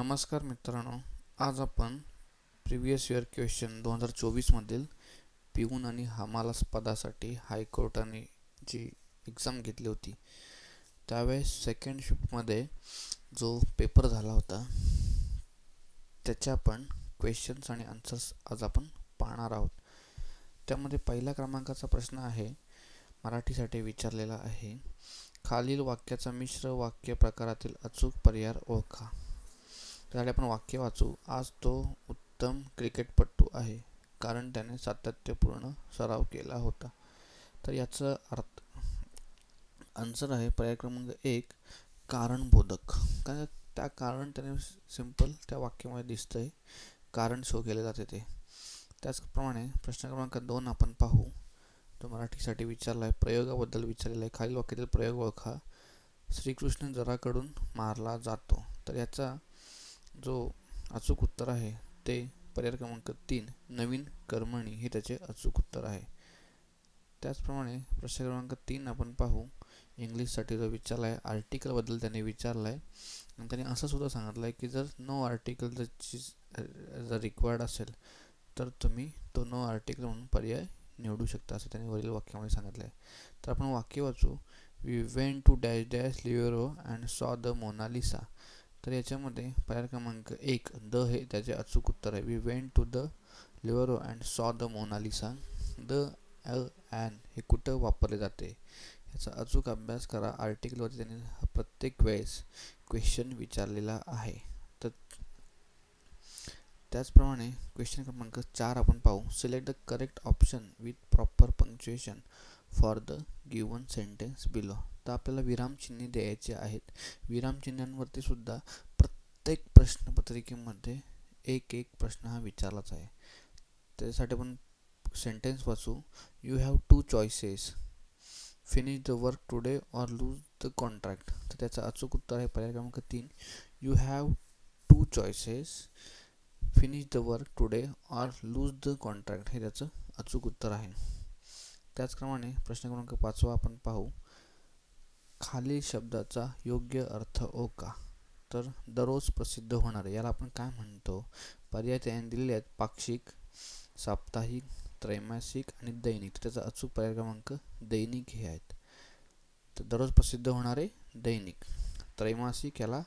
नमस्कार मित्रांनो, आज आपण प्रिव्हियस इयर क्वेश्चन 2024 मधील पिऊन आणि हमालास पदासाठी हायकोर्टाने जी एक्झाम घेतली होती त्यावेळेस सेकंड शिफ्टमध्ये जो पेपर झाला होता त्याच्या आपण क्वेश्चन्स आणि आन्सर्स आज आपण पाहणार आहोत. त्यामध्ये पहिल्या क्रमांकाचा प्रश्न आहे, मराठीसाठी विचारलेला आहे. खालील वाक्याचा मिश्र वाक्य प्रकारातील अचूक पर्याय ओळखा. त्यासाठी आपण वाक्य वाचू. आज तो उत्तम क्रिकेटपटू आहे कारण त्याने सातत्यपूर्ण सराव केला होता. तर याचा अर्थ आन्सर आहे पर्याय क्रमांक 1 कारणबोधक. कारण त्या कारण त्याने सिंपल त्या वाक्यामध्ये दिसतंय, कारण शो केले जाते ते. त्याचप्रमाणे प्रश्न क्रमांक 2 आपण पाहू. तो मराठीसाठी विचारला आहे, प्रयोगाबद्दल विचारलेला आहे. खालील वाक्यातील प्रयोग ओळखा. श्रीकृष्ण जराकडून मारला जातो. तर याचा जो अचूक उत्तर आहे ते पर्याय क्रमांक 3 नवीन कर्मणी हे त्याचे अचूक उत्तर आहे. त्याचप्रमाणे प्रश्न क्रमांक 3 आपण पाहू. इंग्लिशसाठी जो विचारला आहे, आर्टिकलबद्दल त्याने विचारला आहे आणि त्याने असं सुद्धा सांगितलं आहे की जर नो आर्टिकल जर रिक्वायर्ड असेल तर तुम्ही तो नो आर्टिकल म्हणून पर्याय निवडू शकता, असं त्याने वरील वाक्यामध्ये सांगितलं आहे. तर आपण वाक्य वाचू. We went to dash dash Louvre and saw the Mona Lisa. तर याच्यामध्ये पर्याय क्रमांक 1 द हे त्याचे अचूक उत्तर आहे. We went to the Louvre and saw the Mona Lisa. The and हे कुठं वापरले जाते याचा अचूक अभ्यास करा. आर्टिकलवरती त्यांनी प्रत्येक वेळेस क्वेश्चन विचारलेला आहे. तर त्याचप्रमाणे क्वेश्चन क्रमांक 4 आपण पाहू. Select the correct option with proper punctuation for the given sentence below. तर आपल्याला विरामचिन्हे द्यायचे आहेत. विरामचिन्हांवरती सुद्धा प्रत्येक प्रश्नपत्रिकेमध्ये एक प्रश्न हा विचारलाच आहे. त्यासाठी आपण सेंटेन्स वाचू. You have 2 choices. Finish the work today or lose the contract. तर त्याचा अचूक उत्तर आहे पर्याय क्रमांक 3 you have 2 choices. Finish the work today or lose the contract हे त्याचं अचूक उत्तर आहे. त्याचप्रमाणे प्रश्न क्रमांक 5 आपण पाहू. खालील शब्दाचा योग्य अर्थ ओळखा. तर दररोज प्रसिद्ध होणारे याला आपण काय म्हणतो. पर्याय त्याने दिलेले आहेत, पाक्षिक, साप्ताहिक, त्रैमासिक आणि दैनिक. त्याचा अचूक पर्याय क्रमांक दैनिक हे आहेत. तर दररोज प्रसिद्ध होणारे दैनिक. त्रैमासिक याला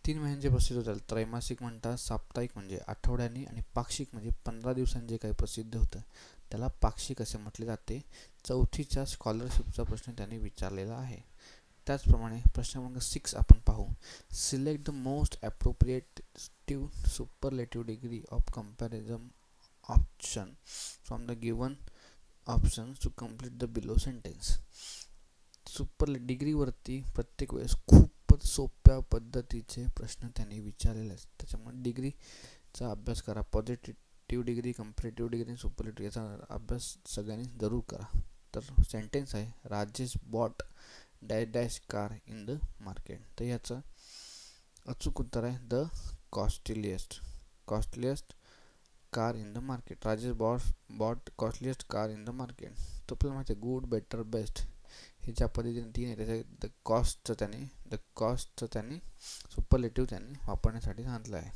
3 महिन्यांचे प्रसिद्ध होतात त्रैमासिक म्हणतात. साप्ताहिक म्हणजे आठवड्यांनी आणि पाक्षिक म्हणजे 15 दिवसांनी जे काही प्रसिद्ध होतं त्याला पाक्षिक असे म्हटले जाते. चौथीच्या स्कॉलरशिपचा प्रश्न त्यांनी विचारलेला आहे. त्याचप्रमाणे प्रश्न क्रमांक 6 आपण पाहू. Select the most appropriative superlative degree of comparison option from the given options to complete the below sentence. डिग्रीवरती प्रत्येक वेळेस खूपच सोप्या पद्धतीचे प्रश्न त्यांनी विचारलेले आहेत. त्याच्यामुळे डिग्रीचा अभ्यास करा. Positive degree, comparative degree, superlative याचा अभ्यास सगळ्यांनी जरूर करा. तर सेंटेन्स आहे, Rajesh bought dash dash car in the market. तर याचं अचूक उत्तर आहे the costliest car in the market. Rajesh bought costliest car in the market. तो आपल्याला माहिती आहे गुड, बेटर, बेस्ट हे ज्या पद्धतीने 3 आहे त्याच्या द कॉस्टचं त्यांनी सुपरलेटिव्ह त्यांनी वापरण्यासाठी सांगितलं आहे.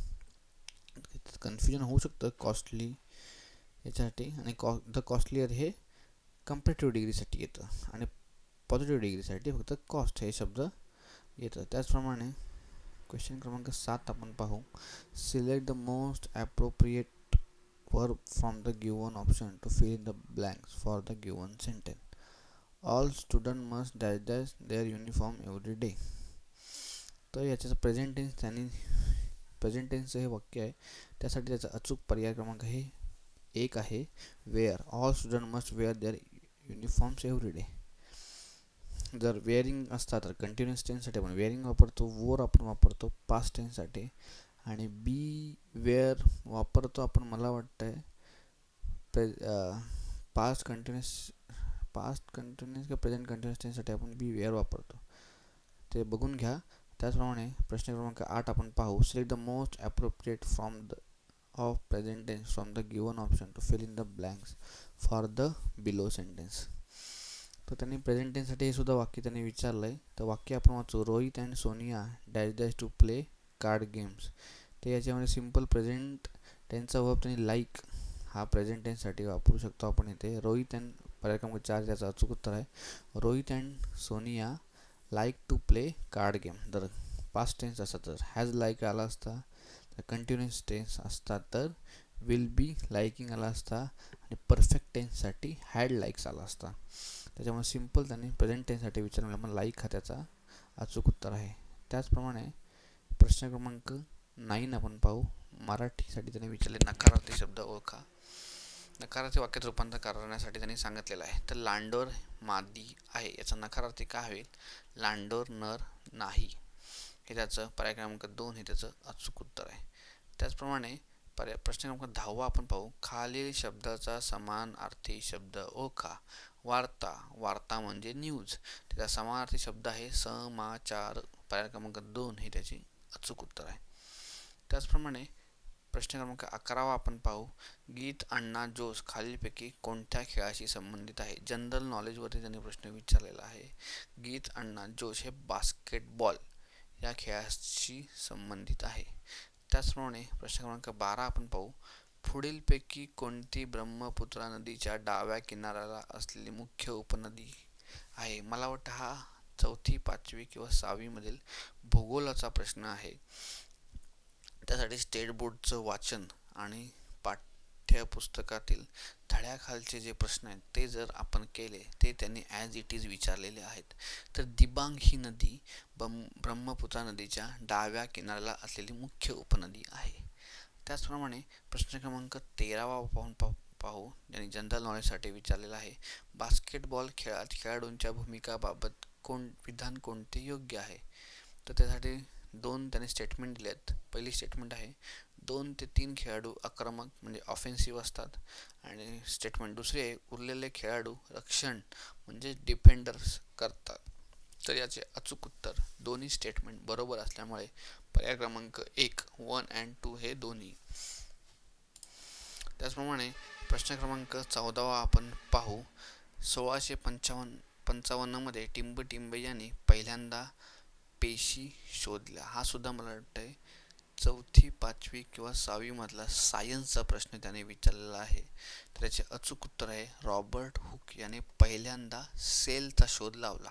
कन्फ्युजन होऊ शकतं कॉस्टली याच्यासाठी आणि द कॉस्टलियर हे कंपॅरेटिव्ह डिग्रीसाठी येतं आणि पॉझिटिव्ह डिग्रीसाठी फक्त कॉस्ट हे शब्द येतं. त्याचप्रमाणे क्वेश्चन क्रमांक 7 आपण पाहू. Select the most appropriate verb from the given option to fill in the blanks for the given sentence. All student must dash dash their uniform every day. तर याच्याचं प्रेझेंट टेन्सचं हे वाक्य आहे. त्यासाठी त्याचा अचूक पर्याय क्रमांक हे 1 आहे, wear. All student must wear their uniforms every day. जर वेअरिंग असतात तर कंटिन्युअस टेन्ससाठी आपण वेअरिंग वापरतो, वोर आपण वापरतो पास्ट टेन्ससाठी आणि बी वेअर वापरतो आपण मला वाटतं पास्ट कंटिन्युअस किंवा प्रेझेंट कंटिन्युअस टेन्ससाठी आपण बी वेअर वापरतो. ते बघून घ्या. त्याचप्रमाणे प्रश्न क्रमांक 8 आपण पाहू. Select the most appropriate from the of present tense from the given option to fill in the blanks for the below sentence. तर त्यांनी प्रेझेंट टेन्ससाठी हे सुद्धा वाक्य त्यांनी विचारलं आहे. तर वाक्य आपण वाचू. Rohit and Sonia dash dash to play card games. तर याच्यामध्ये सिम्पल प्रेझेंट टेन्सचा वर्ब त्यांनी लाईक हा प्रेझेंट टेन्ससाठी वापरू शकतो आपण इथे. रोहित अँड पर्याय क्रमांक 4 त्याचं अचूक उत्तर आहे. Rohit and Sonia like to play card game. जर पास्ट टेन्स असता तर हॅज लाईक आला असता, तर कंटिन्युअस टेन्स असता तर विल बी लाईकिंग आला असता, आणि परफेक्ट टेन्ससाठी हॅड लाईक्स आला असता. त्याच्यामुळे सिम्पल त्यांनी प्रेझेंट टेन्ससाठी विचारलं, मग लाईक हा त्याचा अचूक उत्तर आहे. त्याचप्रमाणे प्रश्न क्रमांक 9 आपण पाहू. मराठीसाठी त्यांनी विचारले नकारार्थी शब्द ओळखा. नकारार्थी वाक्यात रूपांतर करण्यासाठी त्यांनी सांगितलेलं आहे. तर लांडोर मादी आहे याचा नकारार्थी काय होईल? लांडोर नर नाही, हे त्याचं पर्याय क्रमांक 2 हे त्याचं अचूक उत्तर आहे. त्याचप्रमाणे प्रश्न क्रमांक 10 आपण पाहू. खालील शब्दाचा समानार्थी शब्द ओळखा. वार्ता, वार्ता म्हणजे न्यूज, त्याचा समानार्थी शब्द आहे समाचार. पर्याय क्रमांक 2 हे त्याचे अचूक उत्तर आहे. त्याचप्रमाणे प्रश्न क्रमांक 11 आपण पाहू. गीत अण्णा जोश खालीलपैकी कोणत्या खेळाशी संबंधित आहे? जनरल नॉलेजवरती त्यांनी प्रश्न विचारलेला आहे. गीत अण्णा जोश हे बास्केटबॉल या खेळाशी संबंधित आहे. त्याचप्रमाणे प्रश्न क्रमांक 12 आपण पाहू. पुढीलपैकी कोणती ब्रह्मपुत्रा नदीच्या डाव्या किनाऱ्याला असलेली मुख्य उपनदी आहे? मला वाटतं हा 4थी, 5वी किंवा 6वी मधील भूगोलाचा प्रश्न आहे. त्यासाठी स्टेट बोर्डचं वाचन आणि पाठ्यपुस्तकातील धड्याखालचे जे प्रश्न आहेत ते जर आपण केले ते त्यांनी ॲज इट इज विचारलेले आहेत. तर दिबांग ही नदी ब्रह्मपुत्रा नदीच्या डाव्या किनाऱ्याला असलेली मुख्य उपनदी आहे. त्याचप्रमाणे प्रश्न क्रमांक 13 पाहू, ज्यांनी जनरल नॉलेजसाठी विचारलेला आहे. बास्केटबॉल खेळात खेळाडूंच्या भूमिकाबाबत विधान कोणते योग्य आहे? तर त्यासाठी 2 त्याने स्टेटमेंट दिले आहेत. पहिली स्टेटमेंट आहे 2 ते 3 खेळाडू आक्रमक म्हणजे ऑफेन्सिव्ह असतात, आणि स्टेटमेंट दुसरी आहे उरलेले खेळाडू रक्षण म्हणजे डिफेंडर्स करतात. तर याचे अचूक उत्तर दोन्ही स्टेटमेंट बरोबर असल्यामुळे पर्याय क्रमांक 1 and 2 हे दोन्ही. त्याचप्रमाणे प्रश्न क्रमांक 14 आपण पाहू. 1655 मध्ये टिंबटिंब यांनी पहिल्यांदा पेशी शोधल्या. हा सुद्धा मला वाटतंय 4थी, 5वी किंवा 6वी मधला सायन्सचा प्रश्न त्याने विचारलेला आहे. तर त्याचे अचूक उत्तर आहे रॉबर्ट हुक याने पहिल्यांदा सेलचा शोध लावला.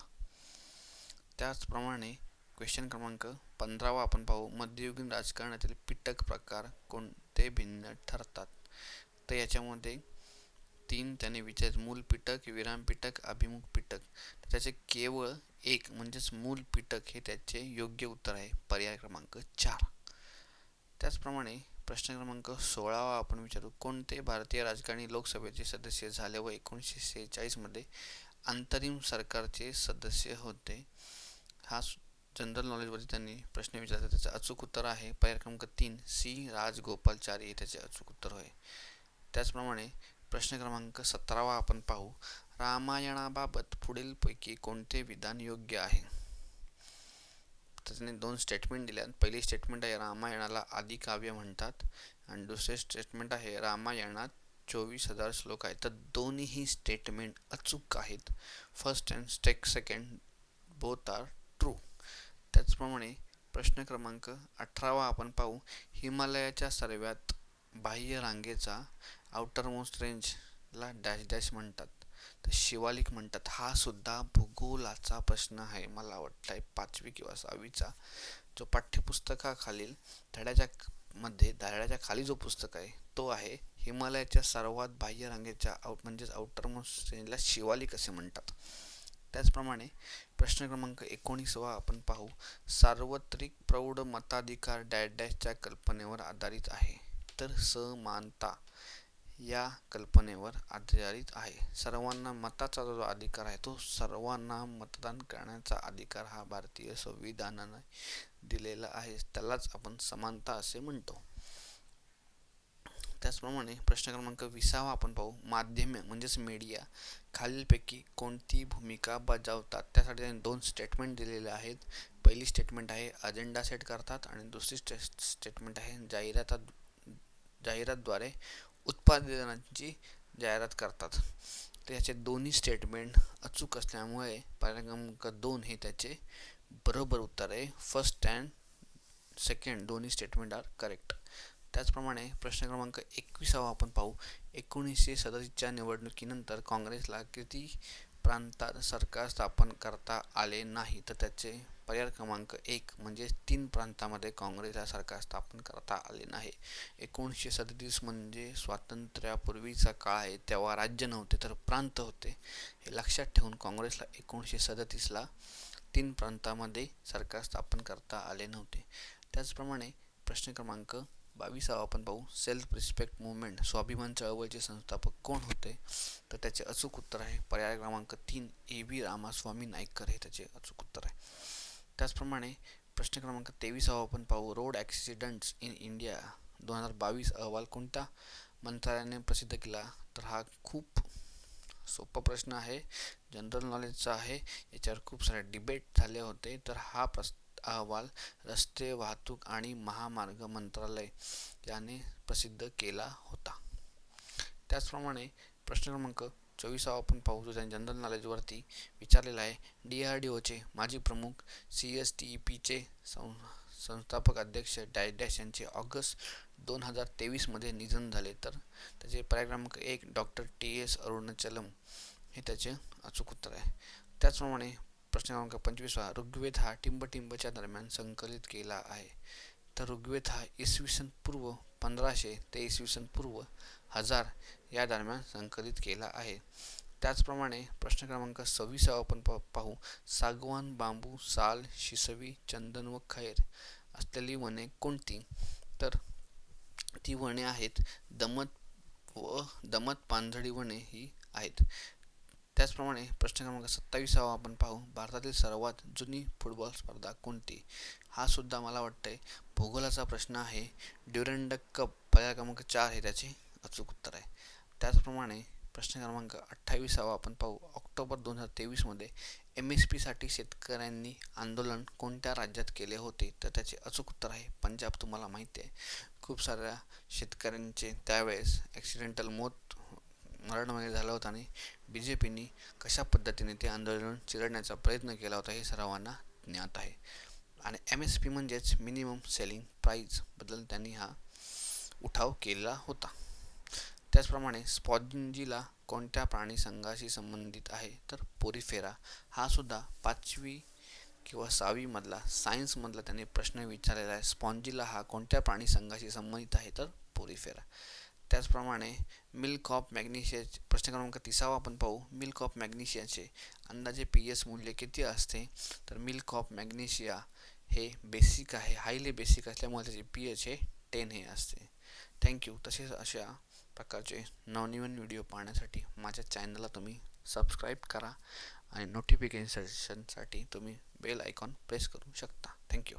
त्याचप्रमाणे क्वेश्चन क्रमांक 15 आपण पाहू. मध्ययुगीन राजकारणातील पिटक प्रकार कोणते भिन्न ठरतात? तर याच्यामध्ये 3 त्याने विचार मूल पिटक, विराम पिटक, अभिमुख पिटक. त्याचे केवळ एक म्हणजेच मूल पिटक हे त्याचे योग्य उत्तर आहे, पर्याय क्रमांक 4. त्याचप्रमाणे प्रश्न क्रमांक 16 आपण विचारू. कोणते भारतीय राजकारणी लोकसभेचे सदस्य झाले व 1946 मध्ये अंतरिम सरकारचे सदस्य होते? हा जनरल नॉलेजवरती त्यांनी प्रश्न विचारला. त्याचं अचूक उत्तर आहे पर्याय क्रमांक 3 सी राजगोपालचारी हे त्याचे अचूक उत्तर होय. त्याचप्रमाणे प्रश्न क्रमांक 17 आपण पाहू. रामायणाबाबत पुढीलपैकी कोणते विधान योग्य आहे? त्याने 2 स्टेटमेंट दिल्या. पहिली स्टेटमेंट आहे रामायणाला आदिकाव्य म्हणतात, आणि दुसरे स्टेटमेंट आहे रामायणात 24,000 श्लोक आहेत. तर दोन्हीही स्टेटमेंट अचूक आहेत. First and second both are true. त्याचप्रमाणे प्रश्न क्रमांक 18 आपण पाहू. हिमालयाच्या सर्वात बाह्य रांगेचा आउटर मोस्ट रेंजला डॅश डॅश म्हणतात, तर शिवालिक म्हणतात. हा सुद्धा भूगोलाचा प्रश्न आहे, मला वाटतंय 5वी किंवा 6वीचा. जो पाठ्यपुस्तकाखालील धड्याच्या खाली जो पुस्तक आहे तो आहे हिमालयाच्या सर्वात बाह्य रांगेच्या म्हणजेच आउटर मोस्ट रेंजला शिवालिक असे म्हणतात. त्याचप्रमाणे प्रश्न क्रमांक 19 आपण पाहू. सार्वत्रिक प्रौढ मताधिकार डॅश डॅशच्या कल्पनेवर आधारित आहे, तर समानता या कल्पनेवर आधारित आहे. सर्वांना मताचा जो अधिकार आहे तो सर्वांना मतदान करण्याचा अधिकार हा भारतीय संविधानाने दिलेला आहे, त्यालाच आपण समानता असे म्हणतो. त्याचप्रमाणे प्रश्न क्रमांक 20 आपण पाहू. माध्यमे म्हणजेच मीडिया खालीलपैकी कोणती भूमिका बजावतात? त्यासाठी त्यांनी 2 स्टेटमेंट दिलेले आहेत. पहिली स्टेटमेंट आहे अजेंडा सेट करतात, आणि दुसरी स्टेटमेंट आहे जाहिरातद्वारे उत्पादनांची जाहिरात करतात. तर याचे दोन्ही स्टेटमेंट अचूक असल्यामुळे पर्याय क्रमांक 2 हे त्याचे बरोबर उत्तर आहे. फर्स्ट अँड सेकंड दोन्ही स्टेटमेंट आर करेक्ट. त्याचप्रमाणे प्रश्न क्रमांक 21 आपण पाहू. 1937च्या निवडणुकीनंतर काँग्रेसला किती प्रांतात सरकार स्थापन करता आले नाही? तर त्याचे पर्याय क्रमांक 1 म्हणजे 3 प्रांतामध्ये काँग्रेसला सरकार स्थापन करता आले नाही. 1937 म्हणजे स्वातंत्र्यापूर्वीचा काळ आहे, तेव्हा राज्य नव्हते तर प्रांत होते. हे लक्षात ठेवून काँग्रेसला 1937ला 3 प्रांतामध्ये सरकार स्थापन करता आले नव्हते. त्याचप्रमाणे प्रश्न क्रमांक 22 आपण पाहू. सेल्फ रिस्पेक्ट मुवमेंट स्वाभिमान चळवळीचे संस्थापक कोण होते? तर त्याचे अचूक उत्तर आहे पर्याय क्रमांक 3 A.V. रामास्वामी नाईकर हे त्याचे अचूक उत्तर आहे. त्याचप्रमाणे प्रश्न क्रमांक 23 आपण पाहू. रोड ॲक्सिडेंट्स इन इंडिया 2022 अहवाल कोणत्या मंत्रालयाने प्रसिद्ध केला? तर हा खूप सोपा प्रश्न आहे, जनरल नॉलेजचा आहे, याच्यावर खूप सारे डिबेट झाले होते. तर हा अहवाल रस्ते वाहतूक आणि महामार्ग मंत्रालय याने प्रसिद्ध केला होता. त्याचप्रमाणे प्रश्न क्रमांक 24 आपण पाहू, जो जनरल नॉलेजवरती विचारलेला आहे. DRDOचे माजी प्रमुख CSTEPचे संस्थापक अध्यक्ष डॅश यांचे ऑगस्ट 2023 मध्ये निधन झाले. तर त्याचे पर्याय क्रमांक 1 डॉक्टर TS अरुणाचलम हे त्याचे अचूक उत्तर आहे. त्याचप्रमाणे प्रश्न क्रमांक 25 ऋग्वेद हा टिंबटिंबच्या दरम्यान संकलित केला आहे. तर ऋग्वेद हा इसवी पूर्व 1500 ते इसवी पूर्व 1000 या दरम्यान संकलित केला आहे. त्याचप्रमाणे प्रश्न क्रमांक 26 आपण पाहू. सागवान, बांबू, साल, शिसवी, चंदन व खैर असलेली वने कोणती? तर ती वने आहेत दमट पानझडी वने ही आहेत. त्याचप्रमाणे प्रश्न क्रमांक 27 आपण पाहू. भारतातील सर्वात जुनी फुटबॉल स्पर्धा कोणती? हा सुद्धा मला वाटतंय भूगोलाचा प्रश्न आहे. ड्युरंड कप पर्याय क्रमांक 4 हे त्याचे अचूक उत्तर आहे. त्याचप्रमाणे प्रश्न क्रमांक 28 आपण पाहू. ऑक्टोबर 2023 मध्ये MSP साठी शेतकऱ्यांनी आंदोलन कोणत्या राज्यात केले होते? तर त्याचे अचूक उत्तर आहे पंजाब. तुम्हाला माहिती आहे खूप साऱ्या शेतकऱ्यांचे त्यावेळेस ॲक्सिडेंटल मरण वगैरे झालं होतं आणि BJPनी कशा पद्धतीने ते आंदोलन चिरडण्याचा प्रयत्न केला होता हे सर्वांना ज्ञात आहे. आणि MSP म्हणजेच मिनिमम सेलिंग प्राईस बद्दल त्यांनी हा उठाव केला होता. त्याचप्रमाणे स्पॉन्जिला कोणत्या प्राणी संघाशी संबंधित आहे? तर पोरिफेरा. हा सुद्धा 5वी किंवा 6वी मधला सायन्स मधला त्यांनी प्रश्न विचारलेला आहे. स्पॉन्जिला हा कोणत्या प्राणी संघाशी संबंधित आहे? तर पोरिफेरा. त्याचप्रमाणे मिल्क ऑफ मॅग्नेशिया प्रश्न क्रमांक 30 आपण पाहू. मिल्क ऑफ मॅग्नेशियाचे अंदाजे pH मूल्य किती असते? तर मिल्क ऑफ मॅग्नेशिया हे बेसिक आहे, हायली बेसिक असल्यामुळे त्याचे pH हे 10 हे असते. थँक्यू. तसेच अशा प्रकारचे नवनवीन व्हिडिओ पाहण्यासाठी माझ्या चॅनलला तुम्ही सबस्क्राईब करा आणि नोटिफिकेशनसाठी तुम्ही बेल आयकॉन प्रेस करू शकता. थँक्यू.